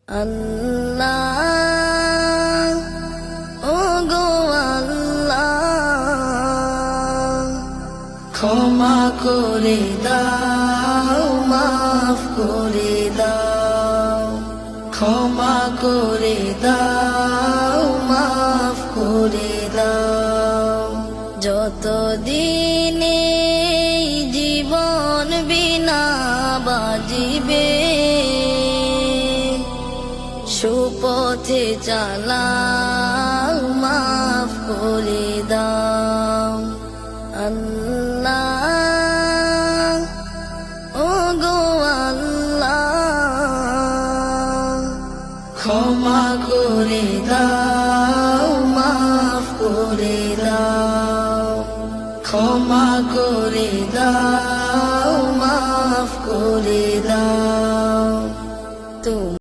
আল্লাহ ও গো আল্লাহ ক্ষমা করে দাও মাফ করে দাও ক্ষমা করে দাও মাফ করে দাও যতদিনে জীবন বিনা বাজিবে সুপথে চালাও মাফ করে দাও আল্লাহ ও গো আল্লাহ ক্ষমা করে দাও মাফ করে দাও ক্ষমা করে দাও